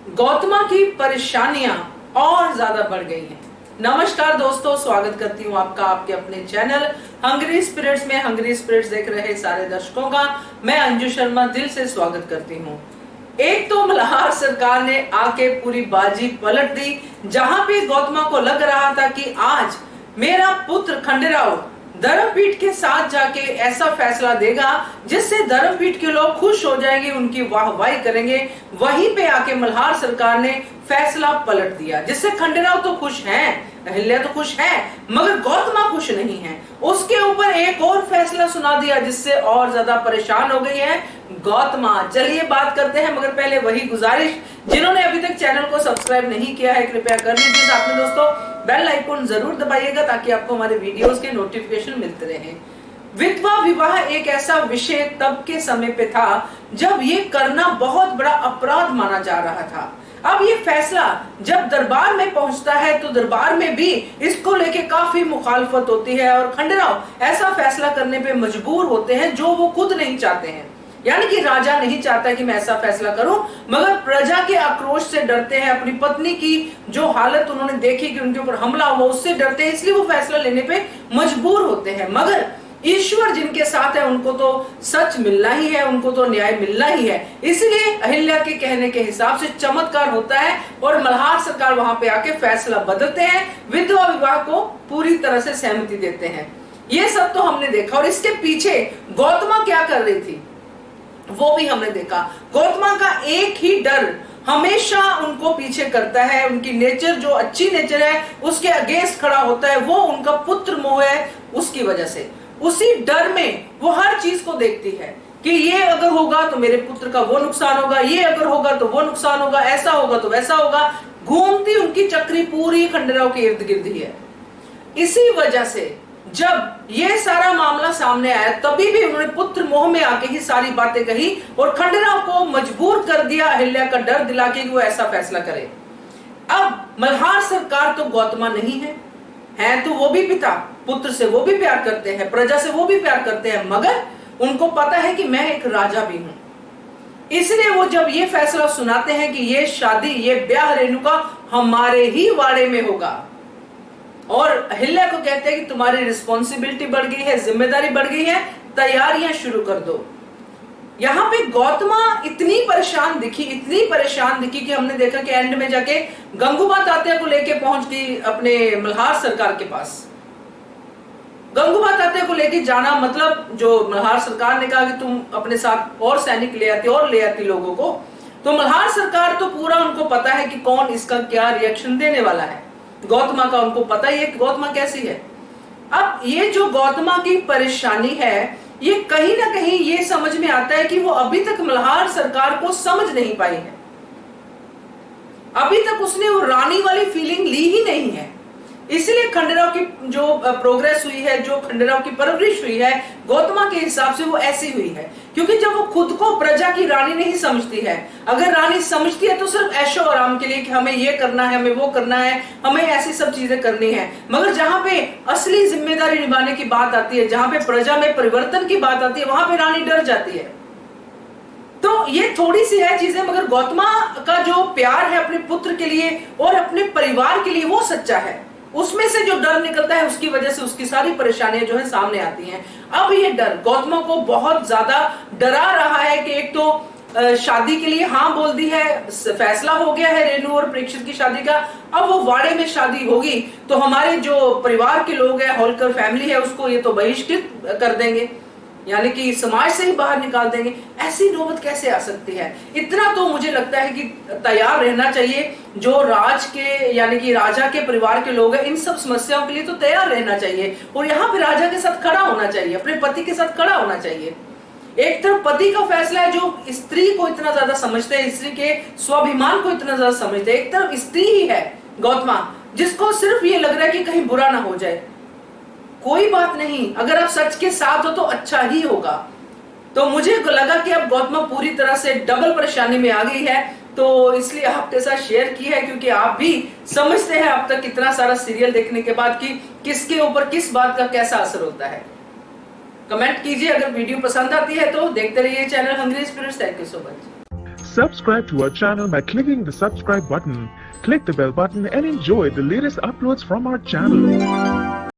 गौतमा की परेशानियां और ज्यादा बढ़ गई हैं। नमस्कार दोस्तों, स्वागत करती हूँ आपका आपके अपने चैनल हंग्री स्पिरिट्स में। हंग्री स्पिरिट्स देख रहे सारे दर्शकों का मैं अंजू शर्मा दिल से स्वागत करती हूँ। एक तो मल्हार सरकार ने आके पूरी बाजी पलट दी, जहां पे गौतमा को लग रहा था कि आज मेरा पुत्र खंडेराव धर्मपीठ के साथ जाके ऐसा फैसला देगा जिससे धर्मपीठ के लोग खुश हो जाएंगे, उनकी वाहवाही करेंगे। वहीं पे आके मल्हार सरकार ने फैसला पलट दिया, जिससे खंडेराव तो खुश हैं, अहिल्या तो खुश है, मगर गौतमा खुश नहीं है। उसके ऊपर एक और फैसला सुना दिया जिससे और ज्यादा परेशान हो गई है गौतमा। चलिए बात करते हैं, मगर पहले वही गुजारिश, जिन्होंने अभी तक चैनल को सब्सक्राइब नहीं किया है कृपया कर लीजिए। साथ में दोस्तों बेल आइकन जरूर दबाइएगा ताकि आपको हमारे वीडियोस के नोटिफिकेशन मिलते रहे। विधवा विवाह एक ऐसा विषय तब के समय पे था जब ये करना बहुत बड़ा अपराध माना जा रहा था। अब ये फैसला जब दरबार में पहुंचता है तो दरबार में भी इसको लेके काफी मुखालफत होती है और खंडेराव ऐसा फैसला करने पे मजबूर होते हैं जो वो खुद नहीं चाहते हैं। यानी कि राजा नहीं चाहता कि मैं ऐसा फैसला करूं, मगर प्रजा के आक्रोश से डरते हैं, अपनी पत्नी की जो हालत उन्होंने देखी कि उनके ऊपर हमला हुआ उससे डरते हैं, इसलिए वो फैसला लेने पे मजबूर होते हैं। मगर ईश्वर जिनके साथ है उनको तो सच मिलना ही है, उनको तो न्याय मिलना ही है। इसलिए अहिल्या के कहने के हिसाब से चमत्कार होता है और मल्हार सरकार वहां पे आके फैसला बदलते हैं, विधवा विवाह को पूरी तरह से सहमति देते हैं। ये सब तो हमने देखा और इसके पीछे गौतमा क्या कर रही थी वो भी हमने देखा। गौतमा का एक ही डर हमेशा उनको पीछे करता है, उनकी नेचर जो अच्छी नेचर है उसके अगेंस्ट खड़ा होता है, वो उनका पुत्र मोह है। उसकी वजह से उसी डर में वो हर चीज को देखती है कि ये अगर होगा तो मेरे पुत्र का वो नुकसान होगा, ये अगर होगा तो वो नुकसान होगा, ऐसा होगा तो वैसा होगा। घूमती उनकी चक्री पूरी खंडेराव के इर्द गिर्द ही है। इसी वजह से जब ये सारा मामला सामने आया तभी भी उन्होंने पुत्र मोह में आके ही सारी बातें कही और खंडेराव को मजबूर कर दिया अहिल्या का डर दिला के कि वो ऐसा फैसला करे। अब मल्हार सरकार तो गौतमा नहीं है तो वो भी पिता, पुत्र से वो भी प्यार करते हैं, प्रजा से वो भी प्यार करते हैं, मगर उनको पता है कि मैं एक राजा भी हूं। इसलिए वो जब ये फैसला सुनाते हैं कि ये शादी, ये ब्याह रेणुका हमारे ही वाड़े में होगा और अहिल्या को कहते हैं कि तुम्हारी रिस्पॉन्सिबिलिटी बढ़ गई है, जिम्मेदारी बढ़ गई है, तैयारियां शुरू कर दो। यहाँ पे गौतमा इतनी परेशान दिखी कि हमने देखा कि एंड में जाके गंगूबा तात्या को लेके पहुंच गई अपने मल्हार सरकार के पास। गंगूबा तात्या को लेके जाना मतलब जो मल्हार सरकार ने कहा कि तुम अपने साथ और सैनिक ले आती लोगों को, तो मल्हार सरकार तो पूरा उनको पता है कि कौन इसका क्या रिएक्शन देने वाला है। गौतमा का उनको पता ही है कि गौतमा कैसी है। अब ये जो गौतमा की परेशानी है ये कहीं ना कहीं ये समझ में आता है कि वो अभी तक मल्हार सरकार को समझ नहीं पाई है। अभी तक उसने वो रानी वाली फीलिंग ली ही नहीं है। इसलिए खंडेराव की जो प्रोग्रेस हुई है, जो खंडेराव की परवरिश हुई है, गौतमा के हिसाब से वो ऐसी हुई है क्योंकि जब वो खुद को प्रजा की रानी नहीं समझती है, अगर रानी समझती है तो सिर्फ ऐशो आराम के लिए कि हमें ये करना है, हमें वो करना है, हमें ऐसी सब चीजें करनी है। मगर जहां पे असली जिम्मेदारी निभाने की बात आती है, जहां पे प्रजा में परिवर्तन की बात आती है, वहां पे रानी डर जाती है। तो ये थोड़ी सी है चीजें, मगर गौतमा का जो प्यार है अपने पुत्र के लिए और अपने परिवार के लिए वो सच्चा है। उसमें से जो डर निकलता है उसकी वजह से उसकी सारी परेशानियां जो है सामने आती हैं। अब ये डर गौतमा को बहुत ज्यादा डरा रहा है कि एक तो शादी के लिए हाँ बोल दी है, फैसला हो गया है रेणु और परीक्षित की शादी का, अब वो वाड़े में शादी होगी तो हमारे जो परिवार के लोग हैं, होलकर फैमिली है, उसको ये तो बहिष्कृत कर देंगे, यानी कि समाज से ही बाहर निकाल देंगे। ऐसी नौबत कैसे आ सकती है? इतना तो मुझे लगता है कि तैयार रहना चाहिए जो राज के यानी कि राजा के परिवार के लोग हैं, इन सब समस्याओं के लिए तो तैयार रहना चाहिए और यहाँ पे राजा के साथ खड़ा होना चाहिए, अपने पति के साथ खड़ा होना चाहिए। एक तरफ पति का फैसला है जो स्त्री को इतना ज्यादा समझते हैं, स्त्री के स्वाभिमान को इतना ज्यादा समझते हैं। एक तरफ स्त्री ही है गौतमा जिसको सिर्फ ये लग रहा है कि कहीं बुरा ना हो जाए। कोई बात नहीं, अगर आप सच के साथ हो तो अच्छा ही होगा। तो मुझे लगा कि अब गौतमा पूरी तरह से डबल परेशानी में आ गई है, तो इसलिए आपके साथ शेयर की है क्योंकि आप भी समझते हैं अब तक इतना सारा सीरियल देखने के बाद कि किसके ऊपर किस बात का कैसा असर होता है। कमेंट कीजिए, अगर वीडियो पसंद आती है तो देखते रहिए channel hungry spirits. Thank you so much. Subscribe to our channel by clicking the subscribe button. Click the bell button and enjoy the latest uploads from our channel.